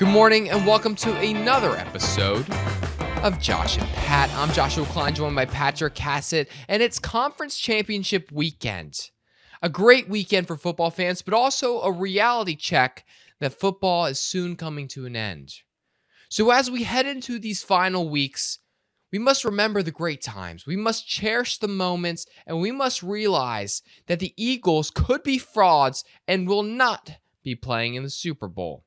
Good morning and welcome to another episode of Josh and Pat. I'm Joshua Klein, joined by Patrick Cassett, and it's conference championship weekend. A great weekend for football fans, but also a reality check that football is soon coming to an end. So as we head into these final weeks, we must remember the great times. We must cherish the moments, and we must realize that the Eagles could be frauds and will not be playing in the Super Bowl.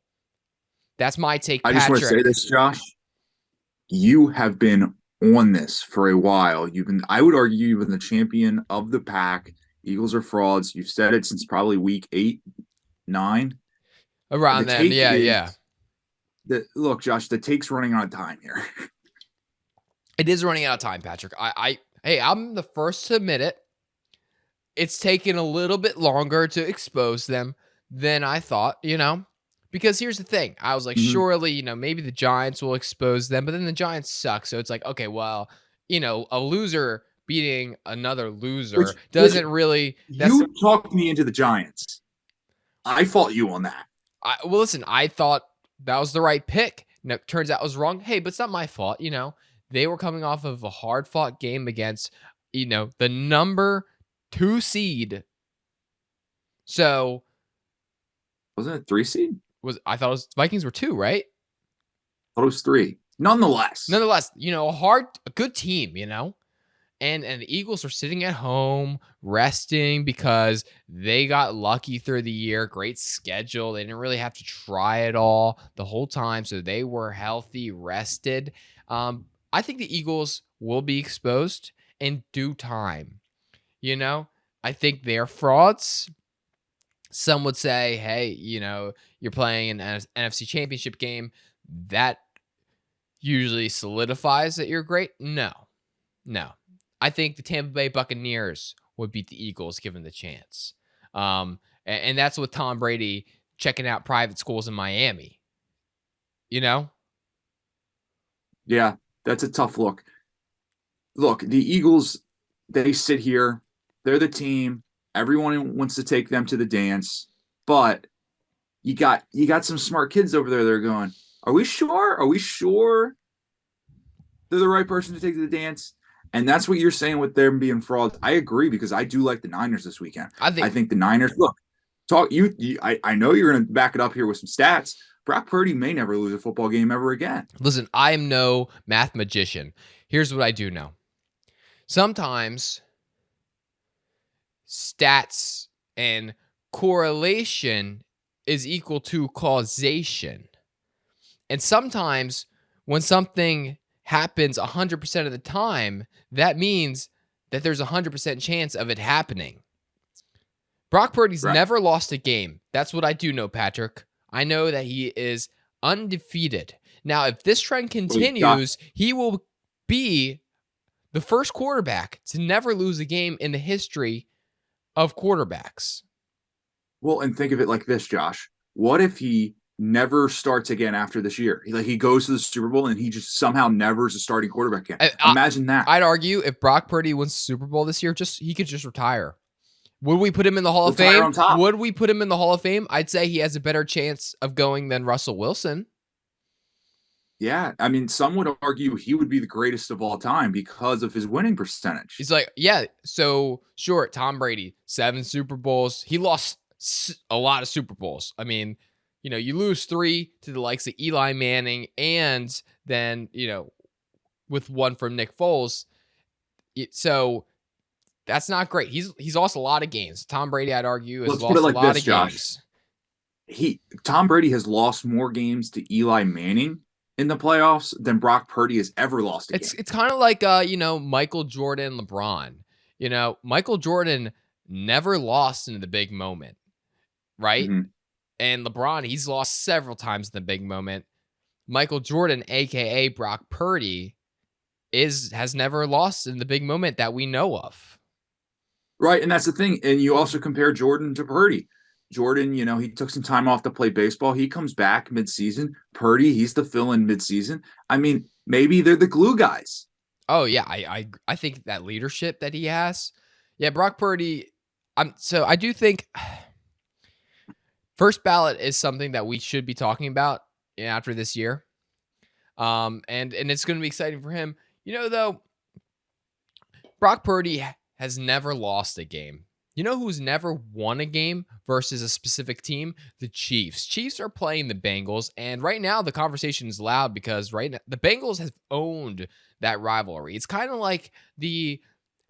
That's my take, Patrick. I just want to say this, Josh. You have been on this for a while. I would argue, you've been the champion of the pack. Eagles are frauds. You've said it since probably week 8, 9. Around then, yeah. Look, Josh, the take's running out of time here. It is running out of time, Patrick. Hey, I'm the first to admit it. It's taken a little bit longer to expose them than I thought, Because here's the thing. I was like, surely, maybe the Giants will expose them, but then the Giants suck. So it's like, okay, well, a loser beating another loser doesn't really... You talked me into the Giants. I fought you on that. Well, listen, I thought that was the right pick. No, turns out I was wrong. Hey, but it's not my fault, They were coming off of a hard-fought game against, the number 2 seed. So... Wasn't it 3 seed? I thought Vikings were 2, right? I thought it was 3. Nonetheless, a good team, and the Eagles were sitting at home resting because they got lucky through the year. Great schedule. They didn't really have to try it all the whole time, so they were healthy, rested. I think the Eagles will be exposed in due time. I think they're frauds. Some would say, hey, you're playing an NFC championship game. That usually solidifies that you're great. No. I think the Tampa Bay Buccaneers would beat the Eagles given the chance. And that's with Tom Brady checking out private schools in Miami. Yeah, that's a tough look. Look, the Eagles, they sit here. They're the team. Everyone wants to take them to the dance, but you got some smart kids over there that are going, are we sure? Are we sure they're the right person to take to the dance? And that's what you're saying with them being frauds. I agree, because I do like the Niners this weekend. I think the Niners, look, I know you're going to back it up here with some stats. Brock Purdy may never lose a football game ever again. Listen, I am no math magician. Here's what I do know. Sometimes stats and correlation is equal to causation. And sometimes when something happens 100% of the time, that means that there's a 100% chance of it happening. Brock Purdy's never lost a game. That's what I do know, Patrick. I know that he is undefeated. Now, if this trend continues, he will be the first quarterback to never lose a game in the history of quarterbacks. Well, and think of it like this, Josh. What if he never starts again after this year? He goes to the Super Bowl and he just somehow never is a starting quarterback again. Imagine that. I'd argue if Brock Purdy wins the Super Bowl this year, he could just retire. Would we put him in the Hall of Fame? Would we put him in the Hall of Fame? I'd say he has a better chance of going than Russell Wilson. Yeah, I mean, some would argue he would be the greatest of all time because of his winning percentage. He's like, yeah, so sure, Tom Brady, 7 Super Bowls. He lost a lot of Super Bowls. I mean, you lose 3 to the likes of Eli Manning, and then, with 1 from Nick Foles. So that's not great. He's lost a lot of games. Tom Brady, I'd argue, has lost a lot of games. Tom Brady has lost more games to Eli Manning in the playoffs than Brock Purdy has ever lost a game. It's kind of like Michael Jordan, LeBron. Michael Jordan never lost in the big moment, right? Mm-hmm. And LeBron, he's lost several times in the big moment. Michael Jordan, aka Brock Purdy, has never lost in the big moment that we know of. Right, and that's the thing. And you also compare Jordan to Purdy. Jordan, he took some time off to play baseball. He comes back midseason. Purdy, he's the fill-in midseason. I mean, maybe they're the glue guys. Oh, yeah, I think that leadership that he has. Yeah, Brock Purdy, so I do think first ballot is something that we should be talking about. after this year. And it's going to be exciting for him. Though, Brock Purdy has never lost a game. You know who's never won a game versus a specific team? The Chiefs. Chiefs are playing the Bengals, and right now the conversation is loud because right now the Bengals have owned that rivalry. It's kind of like the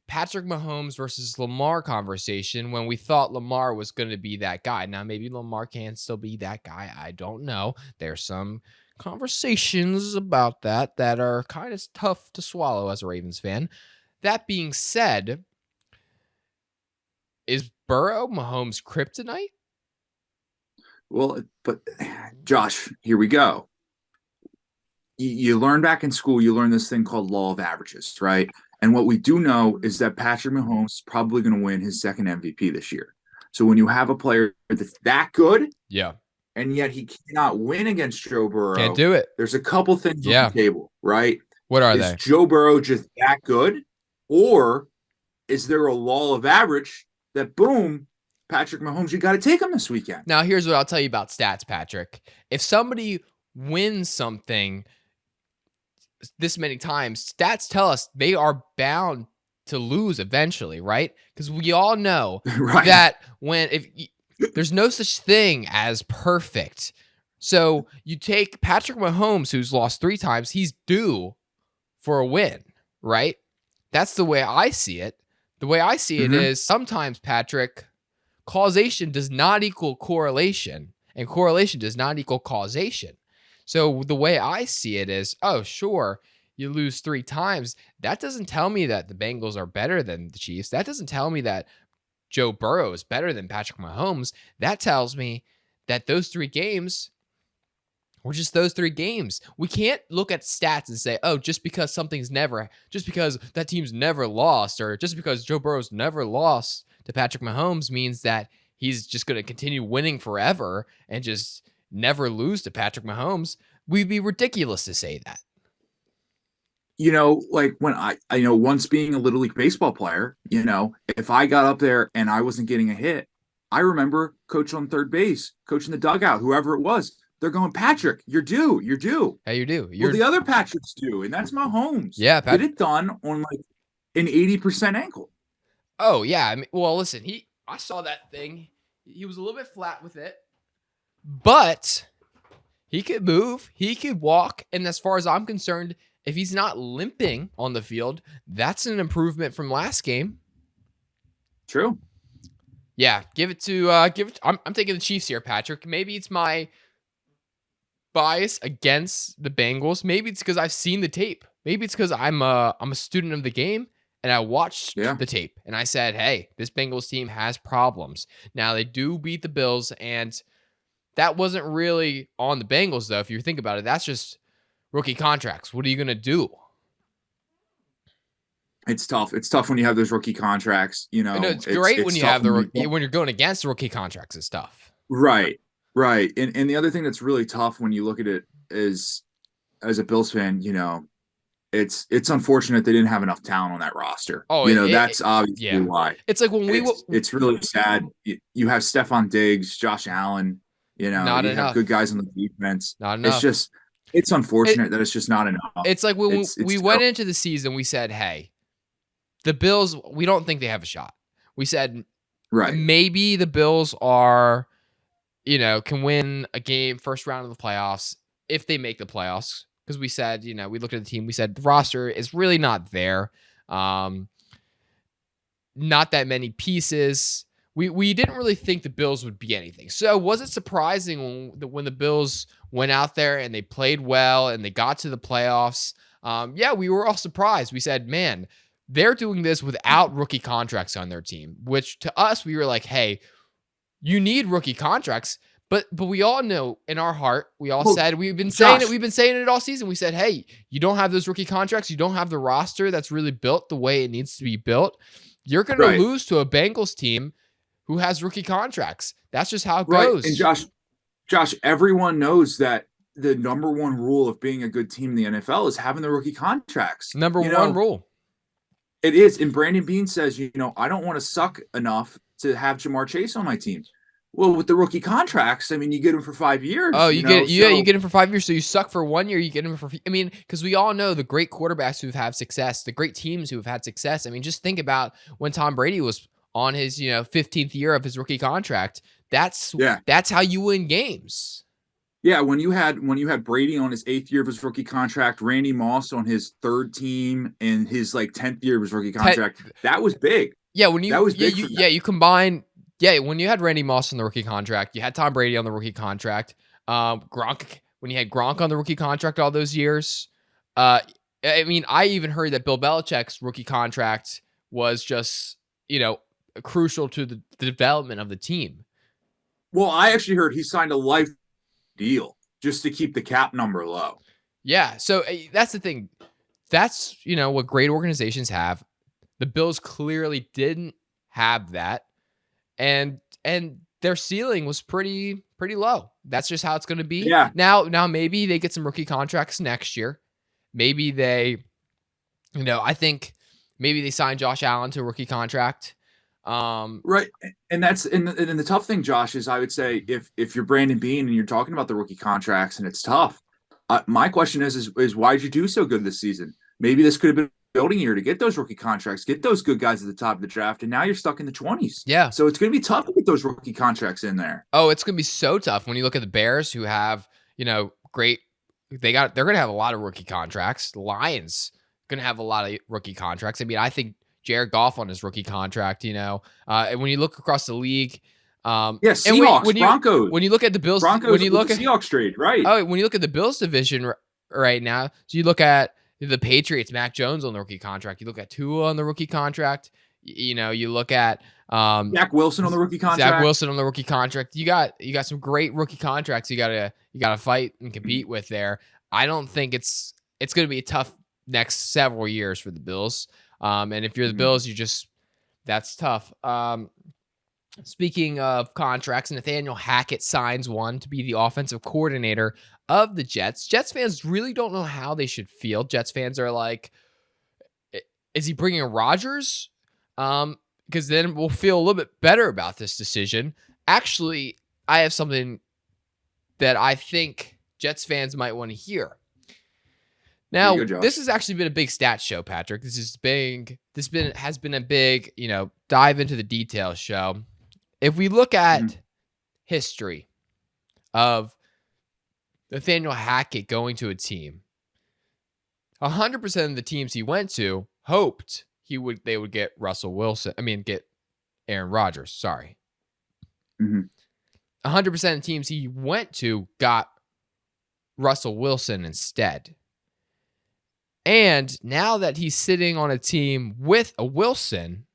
Patrick Mahomes versus Lamar conversation when we thought Lamar was going to be that guy. Now, maybe Lamar can still be that guy. I don't know. There's some conversations about that are kind of tough to swallow as a Ravens fan. That being said, is Burrow Mahomes kryptonite? Well, but Josh, here we go. You learn back in school, you learn this thing called law of averages, right? And what we do know is that Patrick Mahomes is probably going to win his second MVP this year. So when you have a player that's that good, yeah, and yet he cannot win against Joe Burrow, can't do it. There's a couple things on the table, right? What are they? Is Joe Burrow just that good? Or is there a law of average that, boom, Patrick Mahomes, you got to take him this weekend? Now, here's what I'll tell you about stats, Patrick. If somebody wins something this many times, stats tell us they are bound to lose eventually, right? Because we all know right. that there's no such thing as perfect. So you take Patrick Mahomes, who's lost 3 times, he's due for a win, right? That's the way I see it. The way I see it is sometimes, Patrick, causation does not equal correlation, and correlation does not equal causation. So the way I see it is, oh, sure, you lose 3 times. That doesn't tell me that the Bengals are better than the Chiefs. That doesn't tell me that Joe Burrow is better than Patrick Mahomes. That tells me that those 3 games were just those 3 games. We can't look at stats and say, oh, just because that team's never lost, or just because Joe Burrow's never lost to Patrick Mahomes means that he's just going to continue winning forever and just never lose to Patrick Mahomes. We'd be ridiculous to say that. Like when I once being a Little League baseball player, if I got up there and I wasn't getting a hit, I remember coach on third base, coach in the dugout, whoever it was, they're going, Patrick, you're due. Hey, you do. Well, the other Patrick's due, and that's Mahomes. Yeah, get it done on like an 80% ankle. Oh yeah, I mean, well, listen, I saw that thing. He was a little bit flat with it, but he could move, he could walk, and as far as I'm concerned, if he's not limping on the field, that's an improvement from last game. True. Yeah, give it. I'm taking the Chiefs here, Patrick. Maybe it's my bias against the Bengals. Maybe it's because I've seen the tape. Maybe it's because I'm a student of the game and I watched the tape and I said, hey, this Bengals team has problems. Now they do beat the Bills, and that wasn't really on the Bengals though. If you think about it, that's just rookie contracts. What are you going to do? It's tough. It's tough when you have those rookie contracts. It's great when you have when you're going against the rookie contracts. It's tough. Right. And the other thing that's really tough when you look at it is, as a Bills fan, it's unfortunate they didn't have enough talent on that roster. Oh, that's obviously why. It's like when it's really sad. You have Stephon Diggs, Josh Allen. Not enough. Have good guys on the defense. Not enough. It's unfortunate that it's just not enough. It's like when we went into the season, we said, hey, the Bills, we don't think they have a shot. We said, maybe the Bills are, can win a game first round of the playoffs if they make the playoffs. Because we said, we looked at the team, we said the roster is really not there. Not that many pieces. We didn't really think the Bills would be anything. So was it surprising when the Bills went out there and they played well and they got to the playoffs? We were all surprised. We said, man, they're doing this without rookie contracts on their team, which to us, we were like, hey, you need rookie contracts. But we all know in our heart, said, we've been saying it all season. We said, hey, you don't have those rookie contracts. You don't have the roster that's really built the way it needs to be built. You're going to lose to a Bengals team who has rookie contracts. That's just how it goes. And Josh, everyone knows that the number one rule of being a good team in the NFL is having the rookie contracts. Number one rule. It is. And Brandon Beane says, I don't want to suck enough to have Jamar Chase on my team. Well, with the rookie contracts, I mean, you get them for 5 years, Oh, you know. you So get him for 5 years, so you suck for 1 year. You get him for, I mean, because we all know the great quarterbacks who've had success, the great teams who have had success. I mean, just think about when Tom Brady was on his 15th year of his rookie contract. That's yeah, that's how you win games. yeah. When you had Brady on his 8th year of his rookie contract, Randy Moss on his 3rd team, and his like 10th year of his rookie Te- contract, that was big. yeah, when That you was big for them. you combine when you had Randy Moss on the rookie contract, you had Tom Brady on the rookie contract, Gronk when you had Gronk on the rookie contract all those years. Uh, I mean, I even heard that Bill Belichick's rookie contract was just crucial to the development of the team. Well, I actually heard he signed a life deal just to keep the cap number low. Yeah, so that's the thing. That's what great organizations have. The Bills clearly didn't have that, and their ceiling was pretty low. That's just how it's going to be. Yeah, Now maybe they get some rookie contracts next year. Maybe they, I think maybe they sign Josh Allen to a rookie contract. right. And the tough thing, Josh, is I would say if you're Brandon Beane and you're talking about the rookie contracts and it's tough, my question is why did you do so good this season? Maybe this could have been a building year to get those rookie contracts, get those good guys at the top of the draft, and now you're stuck in the 20s. Yeah. So it's going to be tough to get those rookie contracts in there. Oh, it's going to be so tough when you look at the Bears, who have great. They're going to have a lot of rookie contracts. The Lions going to have a lot of rookie contracts. I mean, I think Jared Goff on his rookie contract. And when you look across the league, Seahawks, Broncos. When you look at the Bills, Broncos, when you look at at Seahawks trade, right? Oh, when you look at the Bills division right now, so you look at the Patriots, Mac Jones on the rookie contract. You look at Tua on the rookie contract. You look at Zach Wilson on the rookie contract. Zach Wilson on the rookie contract. You got some great rookie contracts. You gotta fight and compete with there. I don't think it's going to be a tough next several years for the Bills. And if you're the Bills, that's tough. Speaking of contracts, Nathaniel Hackett signs one to be the offensive coordinator of the Jets. Jets fans really don't know how they should feel. Jets fans are like, is he bringing Rodgers? Because then we'll feel a little bit better about this decision. Actually, I have something that I think Jets fans might want to hear. Now, this has actually been a big stats show, Patrick. This has been a big, dive into the details show. If we look at history of Nathaniel Hackett going to a team, 100% of the teams he went to hoped they would get get Aaron Rodgers. Sorry. 100% of teams he went to got Russell Wilson instead. And now that he's sitting on a team with a Wilson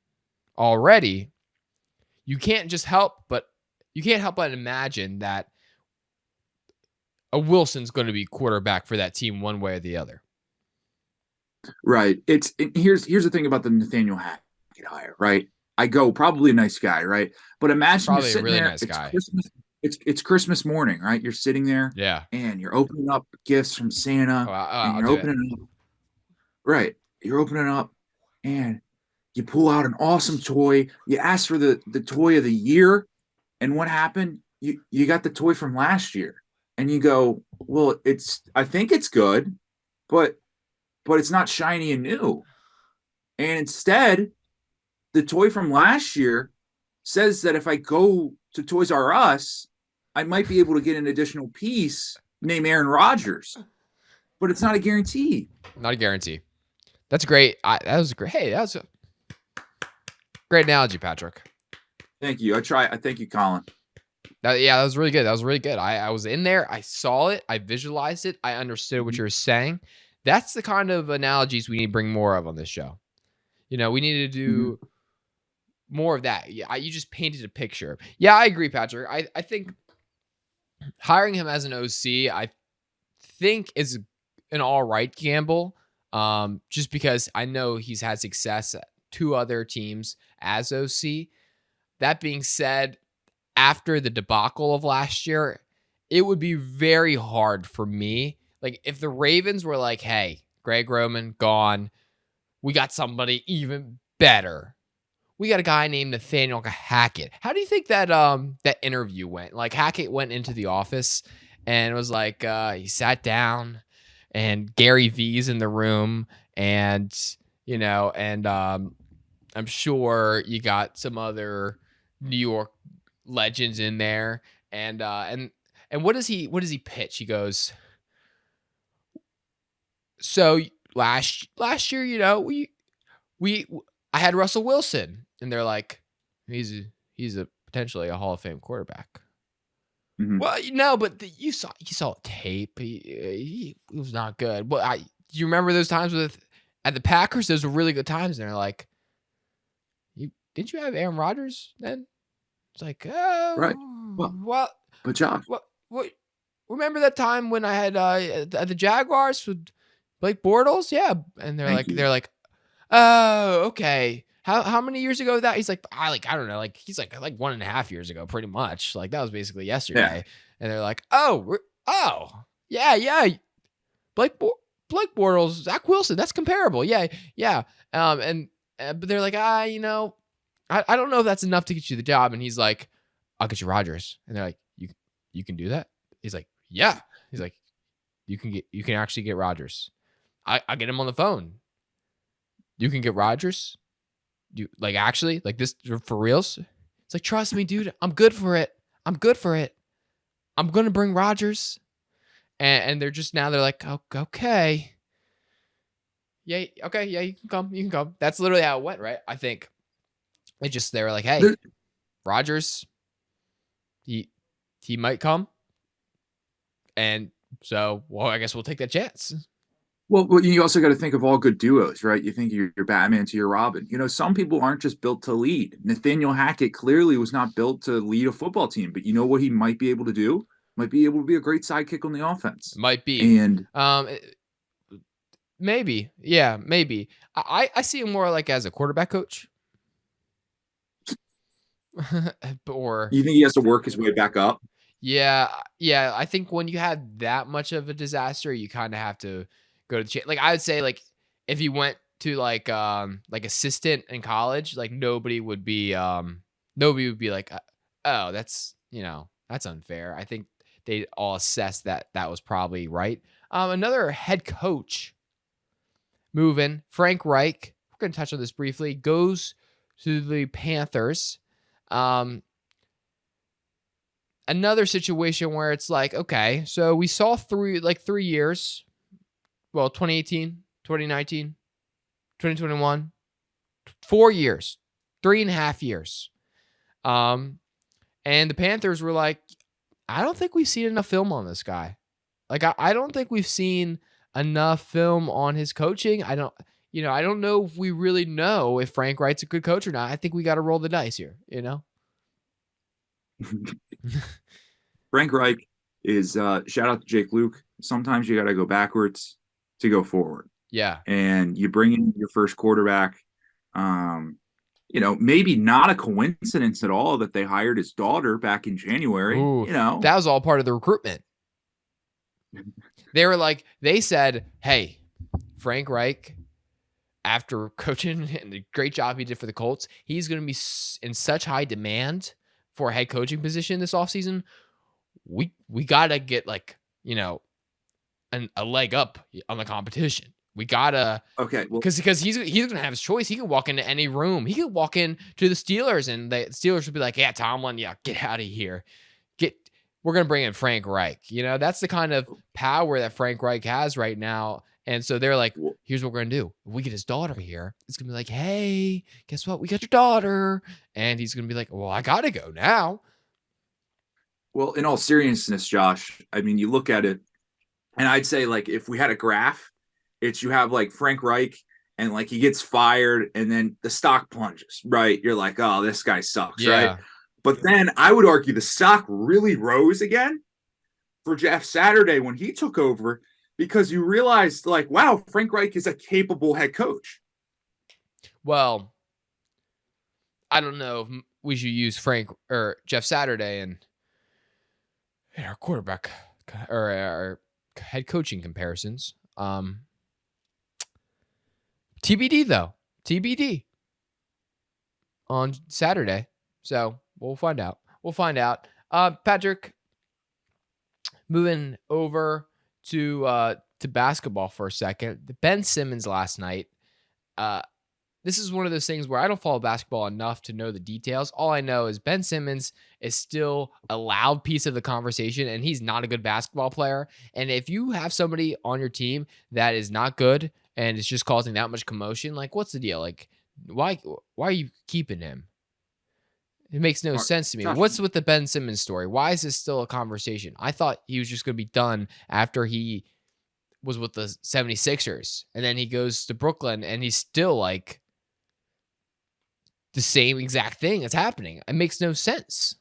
already, you can't help but imagine that a Wilson's going to be quarterback for that team one way or the other. Right. Here's the thing about the Nathaniel Hackett hire, right? I go probably a nice guy, right? But imagine probably you're sitting a really there, nice guy. It's Christmas morning, right? You're sitting there, yeah, and you're opening up gifts from Santa, and you're opening up. Right. You're opening up, and you pull out an awesome toy. You ask for the toy of the year, and what happened? You got the toy from last year, and you go, well, I think it's good, but it's not shiny and new. And instead, the toy from last year says that if I go to Toys R Us, I might be able to get an additional piece named Aaron Rodgers. But it's not a guarantee. Not a guarantee. That's great. That was great. Hey, that was a great analogy, Patrick. Thank you. I thank you, Colin. That was really good. I was in there. I saw it. I visualized it. I understood what you were saying. That's the kind of analogies we need to bring more of on this show. We need to do more of that. Yeah, you just painted a picture. Yeah, I agree, Patrick. I think hiring him as an OC, I think is an all right gamble. Just because I know he's had success at 2 other teams as OC. That being said, after the debacle of last year, it would be very hard for me. Like, if the Ravens were like, hey, Greg Roman gone, we got somebody even better. we got a guy named Nathaniel Hackett. How do you think that that interview went? Like Hackett went into the office and was like, he sat down, and Gary V's in the room, and I'm sure you got some other New York legends in there, and what does he pitch? He goes, so last year, we I had Russell Wilson, and they're like, he's a potentially a Hall of Fame quarterback. Mhm. Well, no, but you saw tape. He was not good. Well, do you remember those times at the Packers? Those were really good times. And they're like, didn't you have Aaron Rodgers then? It's like, Right. oh, Well, well, but Josh, what? Remember that time when I had at the Jaguars with Blake Bortles? Yeah, and thank you. they're like, oh, okay. How many years ago was that? He's like, I don't know. Like he's like 1.5 years ago, pretty much. Like that was basically Yeah. yesterday. And they're like, oh, yeah. Blake Blake Bortles, Zach Wilson, that's comparable. Yeah, yeah. But they're like, I don't know if that's enough to get you the job. And he's like, I'll get you Rodgers. And they're like, you can do that? He's like, yeah. He's like, you can actually get Rodgers. I'll get him on the phone. You can get Rodgers. You like actually like this for reals? It's like, trust me, dude. I'm good for it. I'm gonna bring Rodgers. And they're just now they're like, oh, okay. Yeah, okay, yeah, you can come. You can come. That's literally how it went, right? I think they were like, hey, There- Rodgers, he might come. And so, well, I guess we'll take that chance. Well, you also got to think of all good duos, right? You think you're Batman to your Robin. Some people aren't just built to lead. Nathaniel Hackett clearly was not built to lead a football team, but you know what he might be able to do? Might be able to be a great sidekick on the offense. Might be. And Maybe. Yeah, maybe. I see him more like as a quarterback coach. Or you think he has to work his way back up? yeah, I think when you had that much of a disaster, you kind of have to go to the like I would say like if you went to like assistant in college, like nobody would be like, oh, that's that's unfair. I think they all assessed that was probably right. Another head coach moving, Frank Reich. We're going to touch on this briefly. Goes to the Panthers. Another situation where it's like, okay, so we saw 3 years. Well, 2018, 2019, 2021, 4 years, 3.5 years. And the Panthers were like, I don't think we've seen enough film on this guy. Like, I don't think we've seen enough film on his coaching. I don't know if we really know if Frank Wright's a good coach or not. I think we got to roll the dice here, Frank Reich is shout out to Jake Luke. Sometimes you got to go backwards to go forward. Yeah. And you bring in your first quarterback. Maybe not a coincidence at all that they hired his daughter back in January. Ooh, that was all part of the recruitment. They said, hey, Frank Reich, after coaching and the great job he did for the Colts, he's going to be in such high demand for a head coaching position this offseason. We got to get a leg up on the competition. We gotta because he's gonna have his choice. He can walk into any room. He could walk in to the Steelers, and the Steelers would be like, "Yeah, Tomlin, yeah, get out of here. We're gonna bring in Frank Reich." That's the kind of power that Frank Reich has right now. And so they're like, "Here's what we're gonna do. If we get his daughter here, it's gonna be like, hey, guess what? We got your daughter," and he's gonna be like, "Well, I gotta go now." Well, in all seriousness, Josh, I mean, you look at it, and I'd say if we had a graph. It's you have Frank Reich and he gets fired and then the stock plunges, right? You're like, oh, this guy sucks, right? But then I would argue the stock really rose again for Jeff Saturday when he took over because you realized wow, Frank Reich is a capable head coach. Well, I don't know if we should use Frank or Jeff Saturday and our quarterback or our head coaching comparisons. TBD though. TBD. on Saturday. So we'll find out. We'll find out. Patrick, moving over to basketball for a second. Ben Simmons last night. This is one of those things where I don't follow basketball enough to know the details. All I know is Ben Simmons is still a loud piece of the conversation, and he's not a good basketball player. And if you have somebody on your team that is not good and it's just causing that much commotion, like what's the deal? Like why are you keeping him? It makes no sense to me. Josh, What's with the Ben Simmons story? Why is this still a conversation? I thought he was just going to be done after he was with the 76ers, and then he goes to Brooklyn, and he's still like the same exact thing that's happening. It makes no sense.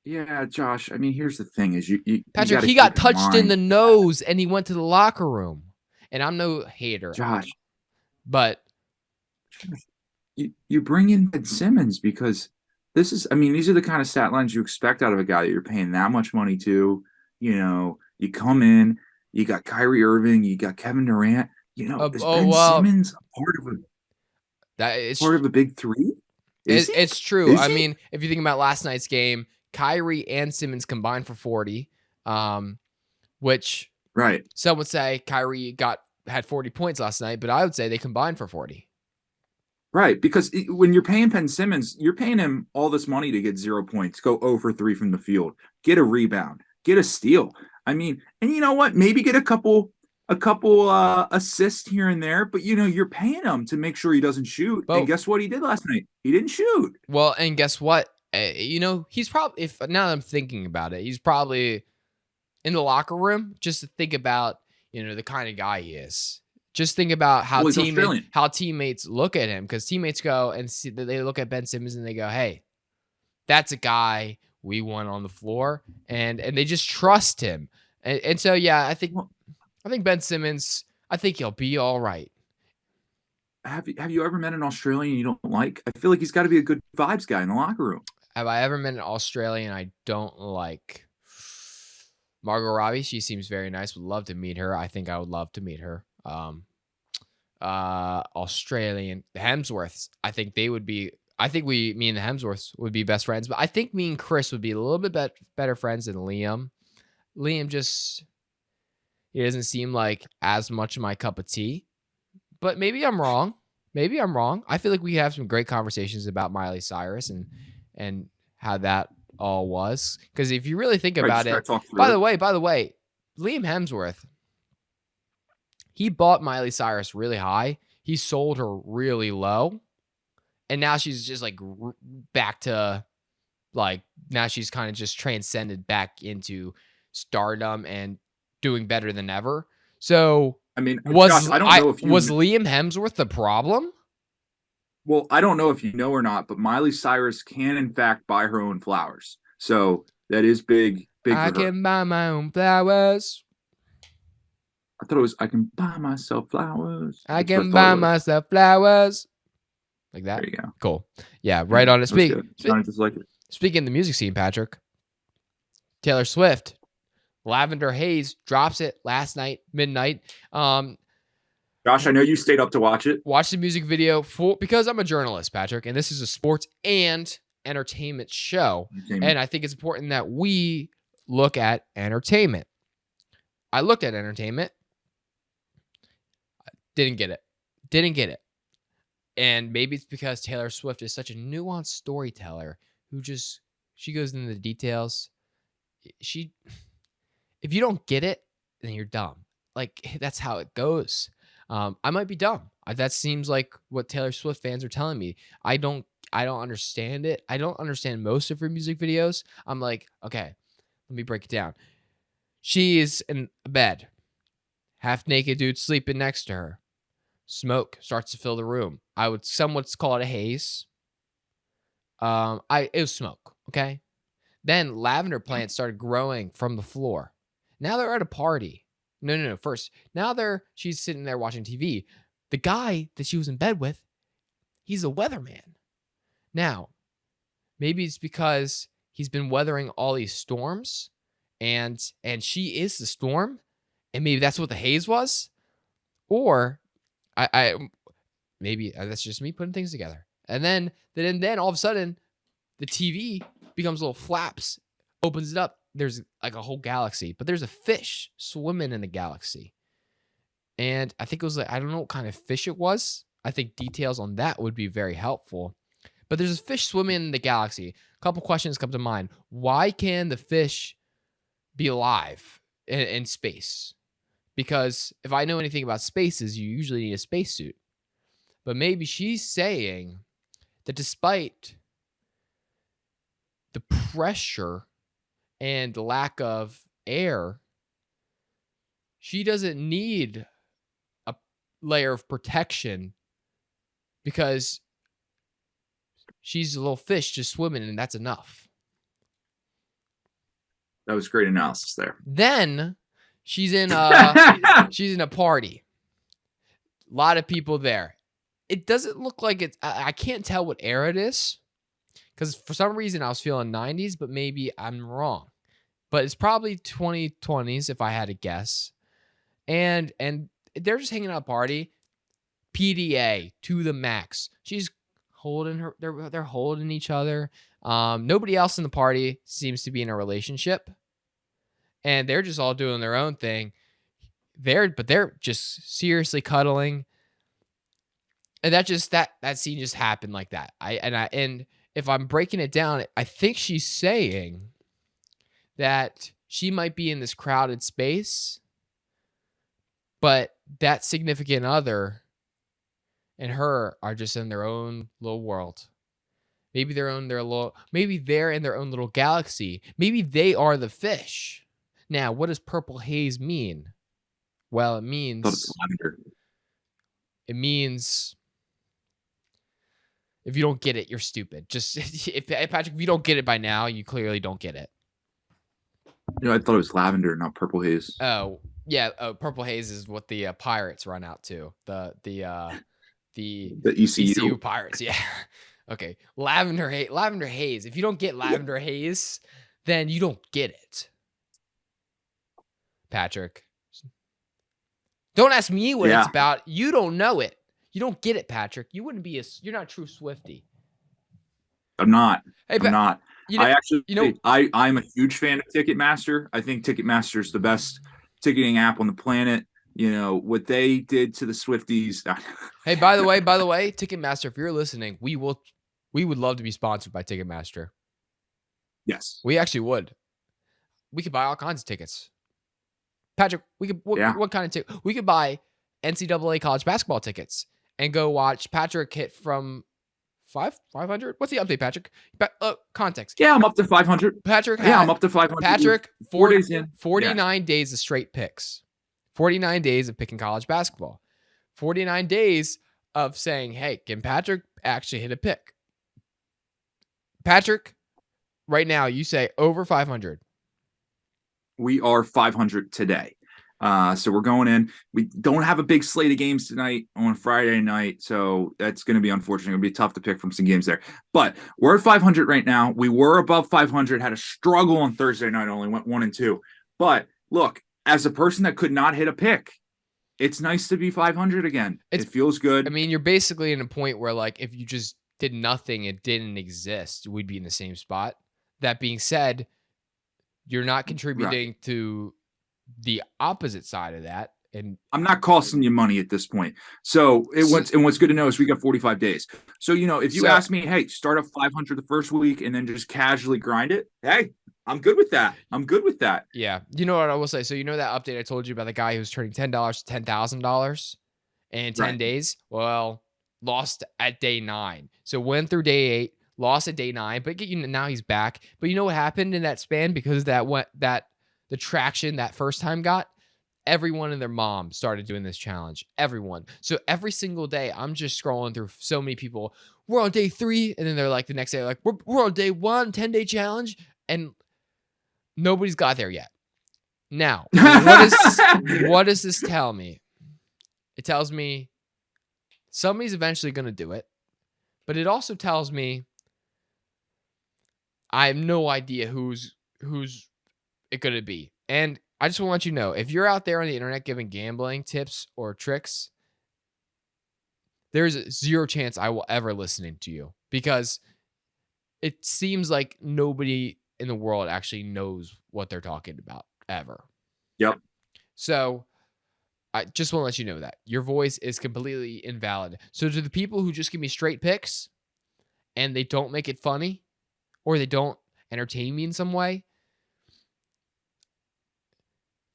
yeah, Josh. I mean, here's the thing: is Patrick, gotta he got keep in touched in mind, the nose, and he went to the locker room. And I'm no hater, Josh. but You bring in Ben Simmons because this is. I mean, these are the kind of stat lines you expect out of a guy that you're paying that much money to. You know, you come in, you got Kyrie Irving, you got Kevin Durant. You know, is Ben well, Simmons a that is part of a big three? Is he? it's true. Is I he? mean, if you think about last night's game, Kyrie and Simmons combined for 40, which Right. some would say Kyrie had 40 points last night, but I would say they combined for 40. Right, because when you're paying Ben Simmons, you're paying him all this money to get 0 points, go 0 for 3 from the field, get a rebound, get a steal. I mean, and you know what? Maybe get a couple assists here and there, but you're paying him to make sure he doesn't shoot. And guess what he did last night? He didn't shoot. Well, and guess what? He's probably, if now that I'm thinking about it, he's probably in the locker room just to think about, the kind of guy he is. Just think about how teammates look at him, because teammates go and they look at Ben Simmons and they go, "Hey, that's a guy we want on the floor," and they just trust him. And so yeah, I think Ben Simmons, I think he'll be all right. Have you ever met an Australian you don't like? I feel like he's got to be a good vibes guy in the locker room. Have I ever met an Australian I don't like? Margot Robbie, she seems very nice. Would love to meet her. I think I would love to meet her. Australian, the Hemsworths. I think me and the Hemsworths would be best friends, but I think me and Chris would be a little bit better friends than Liam. Liam he doesn't seem like as much of my cup of tea, but maybe I'm wrong. I feel like we have some great conversations about Miley Cyrus and how that all was. Because if you really think about it, by the way, Liam Hemsworth, he bought Miley Cyrus really high. He sold her really low. And now she's just like back to like, now she's kind of just transcended back into stardom and doing better than ever. So I mean, Josh, I don't know if was Liam Hemsworth the problem? Well, I don't know if you know or not, but Miley Cyrus can in fact buy her own flowers. So that is big I can buy my own flowers. I thought it was I can buy myself flowers. I can buy myself flowers. Like that? There you go. Cool. Yeah, right on it. Just like it. Speaking of the music scene, Patrick, Taylor Swift, Lavender Haze drops it last night, midnight. Josh, I know you stayed up to watch it. Watch the music video because I'm a journalist, Patrick, and this is a sports and entertainment show. And I think it's important that we look at entertainment. I looked at entertainment. Didn't get it. And maybe it's because Taylor Swift is such a nuanced storyteller she goes into the details. If you don't get it, then you're dumb. Like, that's how it goes. I might be dumb. That seems like what Taylor Swift fans are telling me. I don't understand it. I don't understand most of her music videos. I'm like, okay, let me break it down. She is in a bed. Half naked dude sleeping next to her. Smoke starts to fill the room. I would somewhat call it a haze. It was smoke, okay? Then lavender plants started growing from the floor. Now they're at a party. No. First, she's sitting there watching TV. The guy that she was in bed with, he's a weatherman. Now, maybe it's because he's been weathering all these storms, and she is the storm, and maybe that's what the haze was, or I maybe that's just me putting things together. And then all of a sudden, the TV becomes little flaps, opens it up. There's like a whole galaxy, but there's a fish swimming in the galaxy. And I think it was like, I don't know what kind of fish it was. I think details on that would be very helpful. But there's a fish swimming in the galaxy. A couple questions come to mind. Why can the fish be alive in space? Because if I know anything about spaces, you usually need a spacesuit. But maybe she's saying that despite the pressure and the lack of air, she doesn't need a layer of protection because she's a little fish just swimming, and that's enough. That was great analysis there. Then she's in a party. A lot of people there. It doesn't look like it's. I can't tell what era it is because for some reason I was feeling 90s, but maybe I'm wrong. But it's probably 2020s if I had to guess. And they're just hanging out at a party. PDA to the max. She's holding her. They're holding each other. Nobody else in the party seems to be in a relationship, and they're just all doing their own thing. They're just seriously cuddling, and that scene just happened like that. And if I'm breaking it down, I think she's saying that she might be in this crowded space, but that significant other and her are just in their own little world. Maybe they're in their own little galaxy. Maybe they are the fish. Now, what does purple haze mean? Well, it means if you don't get it, you're stupid. Just if Patrick, if you don't get it by now, you clearly don't get it. I thought it was lavender, not purple haze. Oh, yeah. Purple haze is what the pirates run out to. The ECU pirates, yeah. Okay, lavender haze. If you don't get lavender haze, then you don't get it. Patrick, don't ask me what it's about. You don't know it. You don't get it, Patrick. You're not a true Swiftie. I'm not. Hey, I'm not. I'm a huge fan of Ticketmaster. I think Ticketmaster is the best ticketing app on the planet. What they did to the Swifties. Hey, by the way, Ticketmaster, if you're listening, we would love to be sponsored by Ticketmaster. Yes. We actually would. We could buy all kinds of tickets. Patrick, what kind of ticket? We could buy NCAA college basketball tickets and go watch Patrick hit from 500. What's the update, Patrick? Context. Yeah, I'm up to 500. I'm up to 500. Patrick, 4 days in. 49 days of straight picks. 49 days of picking college basketball. 49 days of saying, hey, can Patrick actually hit a pick? Patrick, right now, you say over 500. We are 500 today. So we're going in. We don't have a big slate of games tonight on Friday night, so that's going to be unfortunate. It'll be tough to pick from some games there. But we're at 500 right now. We were above 500, had a struggle on Thursday night, only went 1-2. But look, as a person that could not hit a pick, it's nice to be 500 again. It feels good. I mean, you're basically in a point where, like, if you just did nothing, it didn't exist, we'd be in the same spot. That being said, you're not contributing to the opposite side of that. And I'm not costing you money at this point. So what's good to know is we got 45 days. So, if you ask me, hey, start off 500 the first week and then just casually grind it. Hey, I'm good with that. Yeah. You know what I will say? So that update I told you about the guy who's turning $10 to $10,000 in 10 days? Well, lost at day 9. So went through day 8, lost at day 9, but now he's back. But you know what happened in that span? Because the traction that first time got, everyone and their mom started doing this challenge. Everyone. So every single day, I'm just scrolling through so many people. We're on day 3, and then they're like the next day, like we're on day 1, 10-day challenge, and nobody's got there yet. Now, what does this tell me? It tells me somebody's eventually going to do it, but it also tells me I have no idea who's it going to be. And I just want to let you know, if you're out there on the internet giving gambling tips or tricks, there's zero chance I will ever listen to you because it seems like nobody in the world actually knows what they're talking about ever. Yep. So I just want to let you know that your voice is completely invalid. So to the people who just give me straight picks and they don't make it funny or they don't entertain me in some way,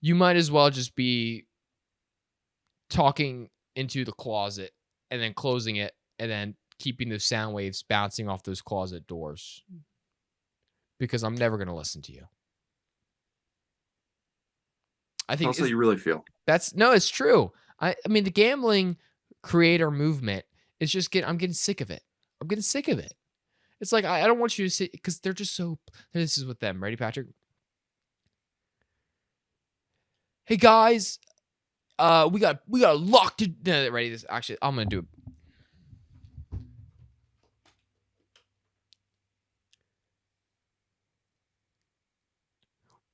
you might as well just be talking into the closet and then closing it and then keeping those sound waves bouncing off those closet doors because I'm never going to listen to you. I think That's how you really feel. It's true. I mean, the gambling creator movement is just I'm getting sick of it. I'm getting sick of it. It's like, I don't want you to sit because they're just so, this is with them. Ready, Patrick? Hey guys, we got locked to, ready? This actually, I'm going to do it.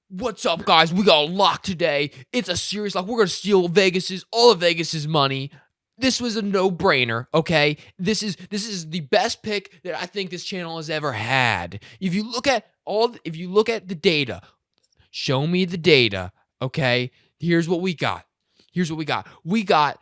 What's up, guys? We got a lock today. It's a serious lock. We're gonna steal all of Vegas's money. This was a no-brainer, okay? This is the best pick that I think this channel has ever had. If you look at the data, show me the data, okay? Here's what we got. We got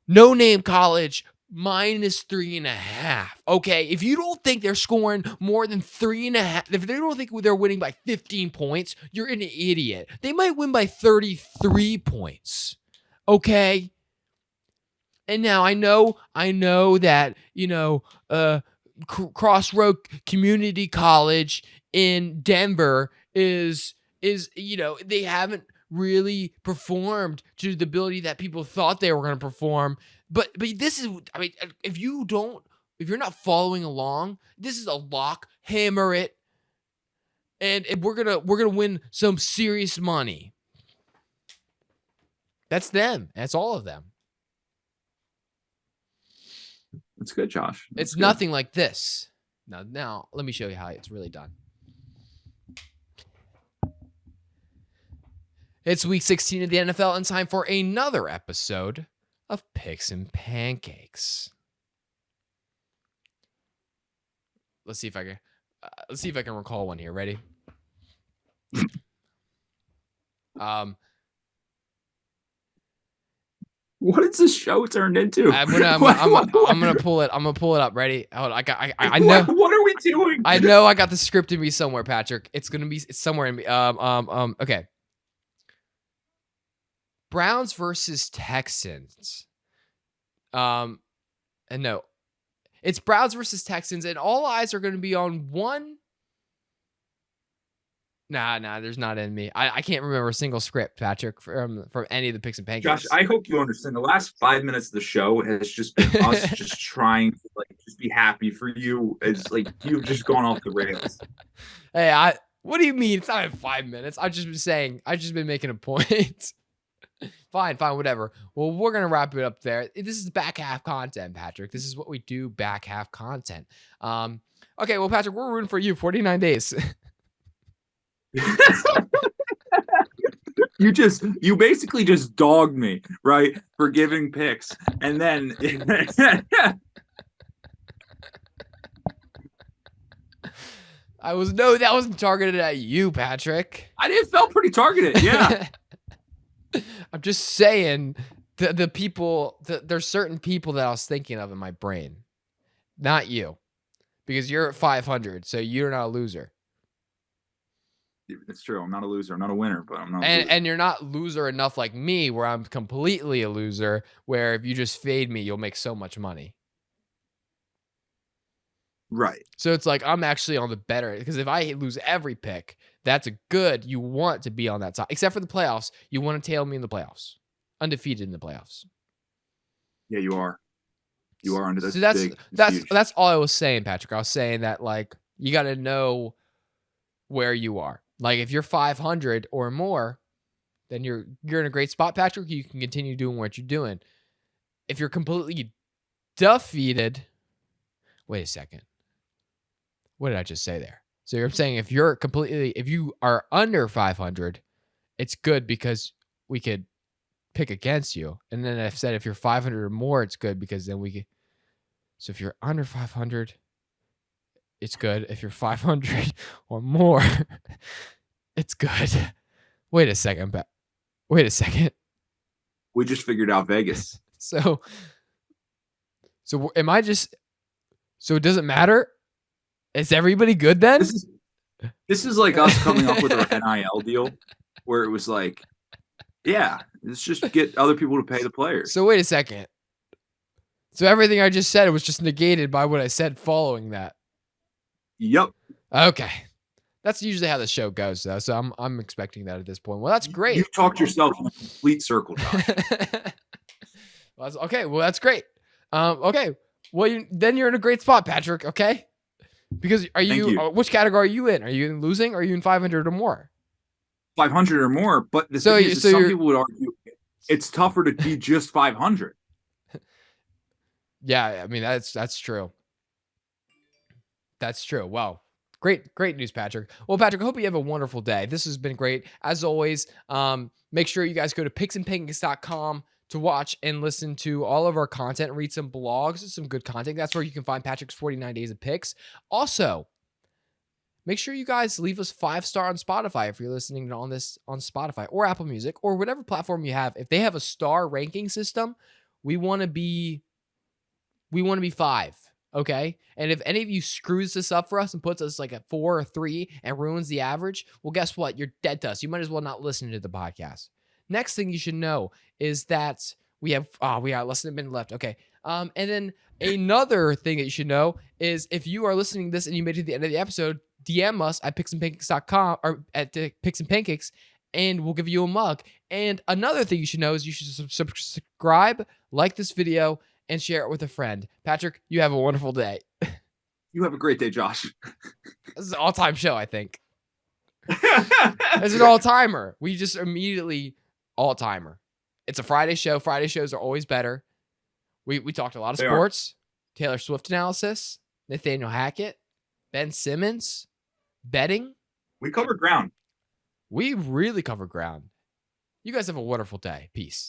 No Name College -3.5. Okay, if you don't think they're scoring more than 3.5, if they don't think they're winning by 15 points, you're an idiot. They might win by 33 points. Okay. And now I know that, Crossroad Community College in Denver is they haven't really performed to the ability that people thought they were going to perform. But this is, I mean, if you're not following along, this is a lock. Hammer it, and we're gonna win some serious money. That's them. That's all of them. That's good, Josh. It's good. Nothing like this. Now let me show you how it's really done. It's week 16 of the NFL, and time for another episode of Picks and Pancakes. Let's see if I can recall one here. Ready? What is this show turned into? I'm gonna pull it. I'm gonna pull it up. Ready? Hold on, I know. What are we doing? I know I got the script in me somewhere, Patrick. It's somewhere in me. Okay. Browns versus Texans. And no, it's Browns versus Texans, and all eyes are going to be on one. Nah, there's not in me. I can't remember a single script, Patrick, from any of the Picks and Pancakes. Josh, I hope you understand. The last 5 minutes of the show has just been us just trying to just be happy for you. It's like you've just gone off the rails. Hey, what do you mean? It's not in 5 minutes. I've just been making a point. Fine, whatever. Well, we're going to wrap it up there. This is back half content, Patrick. This is what we do, back half content. Okay, well, Patrick, we're rooting for you. 49 days. You basically just dogged me, right, for giving picks. And then that wasn't targeted at you, Patrick. It felt pretty targeted, yeah. I'm just saying the people, there's certain people that I was thinking of in my brain. Not you. Because you're at 500, so you're not a loser. It's true. I'm not a loser. I'm not a winner, but I'm not and you're not loser enough like me where I'm completely a loser, where if you just fade me, you'll make so much money. Right. So it's like I'm actually on the better, because if I lose every pick, that's you want to be on that side. Except for the playoffs. You want to tail me in the playoffs. Undefeated in the playoffs. Yeah, you are. You are under this. So that's all I was saying, Patrick. I was saying that, like, you got to know where you are. Like, if you're 500 or more, then you're in a great spot, Patrick. You can continue doing what you're doing. If you're completely defeated, wait a second. What did I just say there? So you're saying if you are under 500, it's good because we could pick against you. And then I've said if you're 500 or more, it's good because then we can. So if you're under 500, it's good. If you're 500 or more, it's good. Wait a second. Wait a second. We just figured out Vegas. So am I just? So it doesn't matter. Is everybody good then? This is like us coming up with our NIL deal, where it was like, yeah, let's just get other people to pay the players. So wait a second. So everything I just said was just negated by what I said following that. Yep. Okay. That's usually how the show goes, though. So I'm expecting that at this point. Well, that's great. You talked yourself in a complete circle, Josh. Okay. Well, that's great. Okay. Well, then you're in a great spot, Patrick. Okay. Because which category are you in? Are you in losing or are you in 500 or more? 500 or more. But the thing is some people would argue it's tougher to be just 500. Yeah. I mean, that's true. That's true. Wow. Great news, Patrick. Well, Patrick, I hope you have a wonderful day. This has been great. As always, make sure you guys go to picksandpancakes.com to watch and listen to all of our content, read some blogs, some good content. That's where you can find Patrick's 49 Days of Picks. Also, make sure you guys leave us 5-star on Spotify if you're listening on this on Spotify or Apple Music or whatever platform you have. If they have a star ranking system, we want to be 5. Okay. And if any of you screws this up for us and puts us like at 4 or 3 and ruins the average, well, guess what? You're dead to us. You might as well not listen to the podcast. Next thing you should know is that we got less than a minute left. Okay. And then another thing that you should know is if you are listening to this and you made it to the end of the episode, DM us at picksandpancakes.com or at Picks and Pancakes and we'll give you a mug. And another thing you should know is you should subscribe, like this video, and share it with a friend. Patrick, you have a wonderful day. You have a great day, Josh. This is an all-time show, I think. It's an all-timer. We just immediately all-timer. It's a Friday show. Friday shows are always better. We talked a lot of sports, Taylor Swift analysis, Nathaniel Hackett, Ben Simmons, betting. We covered ground. We really covered ground. You guys have a wonderful day. Peace.